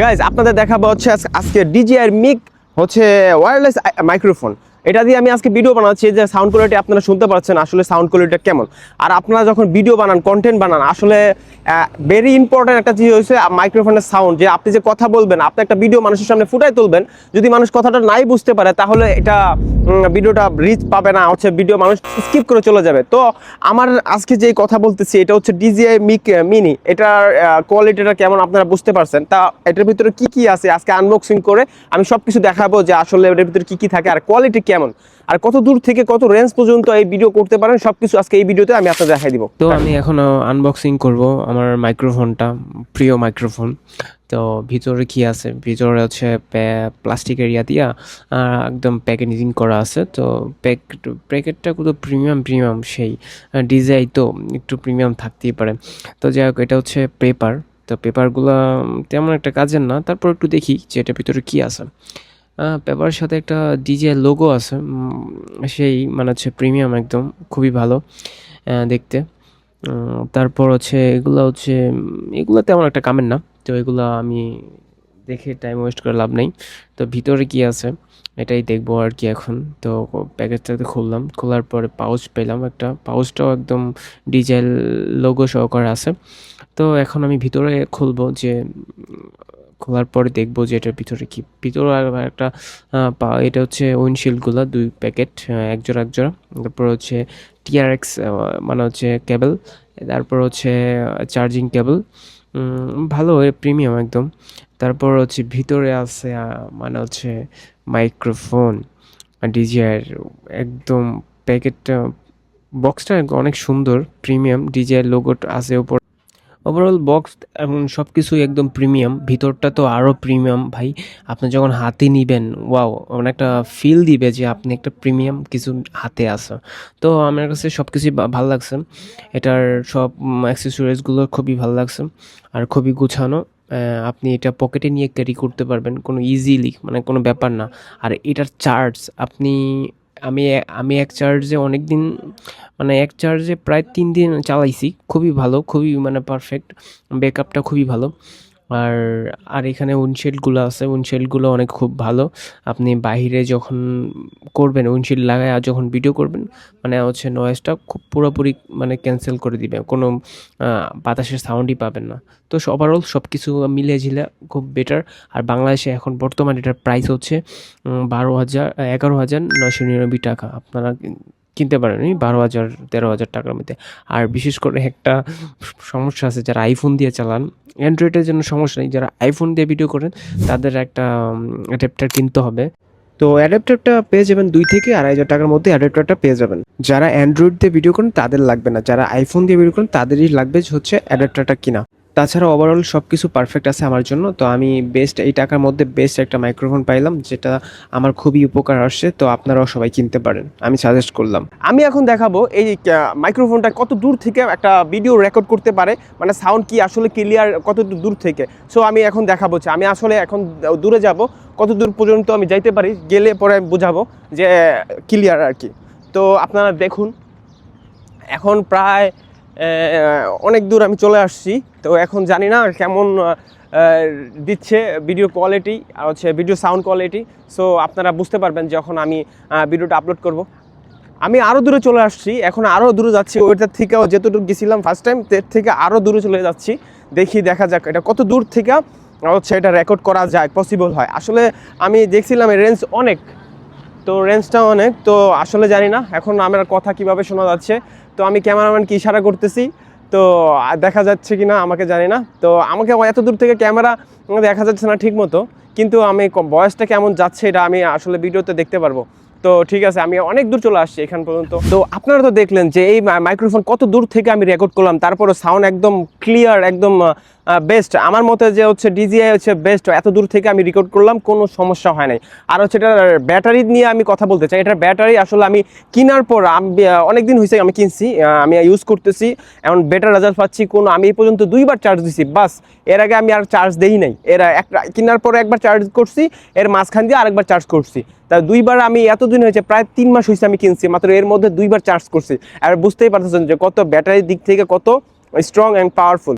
Guys আপনাদের দেখাবো হচ্ছে আজকে DJI মিক হচ্ছে ওয়্যারলেস মাইক্রোফোন। এটা দিয়ে আমি আজকে ভিডিও বানাচ্ছি যে সাউন্ড কোয়ালিটি আপনারা শুনতে পাচ্ছেন আসলে সাউন্ড কোয়ালিটিটা কেমন। আর আপনারা যখন ভিডিও বানান, কন্টেন্ট বানান, আসলে ভেরি ইম্পর্টেন্ট একটা জিনিস হচ্ছে মাইক্রোফোনের সাউন্ড। যে আপনি যে কথা বলবেন, আপনি একটা ভিডিও মানুষের সামনে ফুটাই তুলবেন, যদি মানুষ কথাটা নাই বুঝতে পারে তাহলে এটা ভিডিওটা রিচ পাবে না, হচ্ছে ভিডিও মানুষ স্কিপ করে চলে যাবে। তো আমার আজকে যে কথা বলতেছি এটা হচ্ছে DJI মিক মিনি। এটার কোয়ালিটিটা কেমন আপনারা বুঝতে পারছেন। তা এটার ভিতরে কি কি আছে আজকে আনবক্সিং করে আমি সবকিছু দেখাবো যে আসলে এটার ভিতরে কি কি থাকে আর কোয়ালিটি কেমন আর কত দূর থেকে কত রেঞ্জ পর্যন্ত এই ভিডিও করতে পারেন, সবকিছু আজকে এই ভিডিওতে আমি আপনাদের দেখাই দিব। তো আমি এখন আনবক্সিং করব আমার মাইক্রোফোনটা, প্রিয় মাইক্রোফোন। তো ভিতরে কি আছে, ভিতরে হচ্ছে প্লাস্টিক এরিয়া দিয়া একদম প্যাকেজিং করা আছে। তো প্যাকেটটা কত প্রিমিয়াম সেই ডিজাইন, তো একটু প্রিমিয়াম থাকতেই পারে। তো যাই হোক, এটা হচ্ছে পেপার। তো পেপারগুলো তেমন একটা কাজের না, তারপর একটু দেখি যে এটার ভিতরে কী আছে। পেপারের সাথে একটা DJI লোগো আছে, সেই মানে হচ্ছে প্রিমিয়াম, একদম খুবই ভালো দেখতে। তারপর হচ্ছে এগুলো তেমন একটা কামের না, তো এগুলো আমি দেখে টাইম ওয়েস্ট করে লাভ নেই। তো ভিতরে কি আছে এটাই দেখবো আর কি এখন। তো প্যাকেজটাতে খুললাম, খোলার পরে পাউচ পেলাম একটা, পাউচটাও একদম DJI লোগো সহকারে আছে। তো এখন আমি ভিতরে খুলবো, যে খোলার পরে দেখবো যে এটার ভিতরে কি। ভিতরে আর একটা এটা হচ্ছে উইন্ডশিল্ডগুলো 2 প্যাকেট, এক জোড়া। তারপর হচ্ছে TRX মানে হচ্ছে কেবল, তারপর হচ্ছে চার্জিং কেবল, ভালো প্রিমিয়াম একদম। তারপর হচ্ছে ভিতরে আছে মানে হচ্ছে মাইক্রোফোন DJI একদম। প্যাকেটটা, বক্সটা অনেক সুন্দর, প্রিমিয়াম, DJI লোগোটা আছে ওপর। ওভারঅল বক্স এবং সব কিছুই একদম প্রিমিয়াম। ভিতরটা তো আরও প্রিমিয়াম ভাই। আপনি যখন হাতে নিবেন, ওয়াও, অনেকটা ফিল দিবে যে আপনি একটা প্রিমিয়াম কিছু হাতে আছে। তো আমার কাছে সব কিছুই ভালো লাগছে। এটার সব অ্যাক্সেসরিজগুলো খুবই ভালো লাগছে আর খুবই গুছানো। আপনি এটা পকেটে নিয়ে ক্যারি করতে পারবেন কোনো ইজিলি, মানে কোনো ব্যাপার না। আর এটার চার্জ আপনি, আমি আমি এক চার্জে অনেক দিন, মানে এক চার্জে প্রায় 3 দিন চালাইছি। খুবই ভালো, খুবই মানে পারফেক্ট, ব্যাকআপটা খুবই ভালো। আর আর এখানে উইন্ডশিল্ডগুলো আছে, উইন্ডশিল্ডগুলো অনেক খুব ভালো। আপনি বাইরে যখন করবেন, উইন্ডশিল্ড লাগায় আর যখন ভিডিও করবেন, মানে হচ্ছে নয়েজটা খুব পুরোপুরি মানে ক্যান্সেল করে দিবে, কোনো বাতাসের সাউন্ডই পাবেন না। তো ওভারঅল সব কিছু মিলে ঝিলে খুব বেটার। আর বাংলাদেশে এখন বর্তমানে এটার প্রাইস হচ্ছে 11,999 টাকা। আপনারা কিনতে পারেন 12,000-13,000 টাকার মধ্যে। আর বিশেষ করে একটা সমস্যা আছে, যারা আইফোন দিয়ে চালান, অ্যান্ড্রয়েডের জন্য সমস্যা নেই, যারা আইফোন দিয়ে ভিডিও করেন তাদের একটা অ্যাডাপ্টার কিনতে হবে। তো অ্যাডাপ্টারটা পেয়ে যাবেন 2 থেকে 2,500 টাকার মধ্যে অ্যাডাপ্টারটা পেয়ে যাবেন। যারা অ্যান্ড্রয়েড দিয়ে ভিডিও করেন তাদের লাগবে না, যারা আইফোন দিয়ে ভিডিও করেন তাদেরই লাগবে হচ্ছে অ্যাডাপ্টারটা কিনা। তাছাড়া ওভারঅল সব কিছু পারফেক্ট আছে আমার জন্য। তো আমি বেস্ট, এই টাকার মধ্যে বেস্ট একটা মাইক্রোফোন পাইলাম, যেটা আমার খুবই উপকার আসছে। তো আপনারাও সবাই কিনতে পারেন, আমি সাজেস্ট করলাম। আমি এখন দেখাবো এই মাইক্রোফোনটা কত দূর থেকে একটা ভিডিও রেকর্ড করতে পারে, মানে সাউন্ড কি আসলে ক্লিয়ার কত দূর থেকে। সো আমি এখন দেখাবো, আমি আসলে এখন দূরে যাব, কত দূর পর্যন্ত আমি যাইতে পারি, গেলে পরে বুঝাবো যে ক্লিয়ার আর কি। তো আপনারা দেখুন, এখন প্রায় অনেক দূর আমি চলে আসছি। তো এখন জানি না কেমন দিচ্ছে ভিডিও কোয়ালিটি আর হচ্ছে ভিডিও সাউন্ড কোয়ালিটি। সো আপনারা বুঝতে পারবেন যখন আমি ভিডিওটা আপলোড করব। আমি আরও দূরে চলে আসছি, এখন আরও দূরে যাচ্ছি, ওইটার থেকেও যেতটুকু গেছিলাম ফার্স্ট টাইম এর থেকে আরও দূরে চলে যাচ্ছি। দেখা যাক এটা কত দূর থেকে হচ্ছে এটা রেকর্ড করা যায়, পসিবল হয়। আসলে আমি দেখছিলাম এর রেঞ্জ অনেক, তো রেঞ্জটা অনেক। তো আসলে জানি না এখন আমার কথা কিভাবে শোনা যাচ্ছে। তো আমি ক্যামেরাম্যানকে ইশারা করতেছি, তো দেখা যাচ্ছে কি না আমাকে জানি না। তো আমাকে এত দূর থেকে ক্যামেরা দেখা যাচ্ছে না ঠিক মতো, কিন্তু আমি ভয়েসটা কেমন যাচ্ছে এটা আমি আসলে ভিডিওতে দেখতে পারবো। তো ঠিক আছে, আমি অনেক দূর চলে আসছি এখান পর্যন্ত। তো আপনারা তো দেখলেন যে এই মাইক্রোফোন কত দূর থেকে আমি রেকর্ড করলাম, তারপরে সাউন্ড একদম ক্লিয়ার, একদম বেস্ট। আমার মতে যে হচ্ছে DJI হচ্ছে বেস্ট, এত দূর থেকে আমি রেকর্ড করলাম, কোনো সমস্যা হয় নাই। আর হচ্ছে এটার ব্যাটারি নিয়ে আমি কথা বলতে চাই। এটার ব্যাটারি আসলে আমি কেনার পর অনেক দিন হয়েছে আমি কিনছি, আমি ইউজ করতেছি, এখন বেটার রেজাল্ট পাচ্ছি। আমি এই পর্যন্ত 2বার চার্জ দিছি, বাস। এর আগে আমি আর চার্জ দেই নাই। কেনার পরে একবার চার্জ করছি, এর মাঝখান দিয়ে আরেকবার চার্জ করছি। তা 2বার, আমি এতদিন হয়েছে প্রায় 3 মাস হয়েছে আমি কিনছি, মাত্র এর মধ্যে 2বার চার্জ করছি। আর বুঝতেই পারতেছেন যে কত ব্যাটারির দিক থেকে কত স্ট্রং অ্যান্ড পাওয়ারফুল।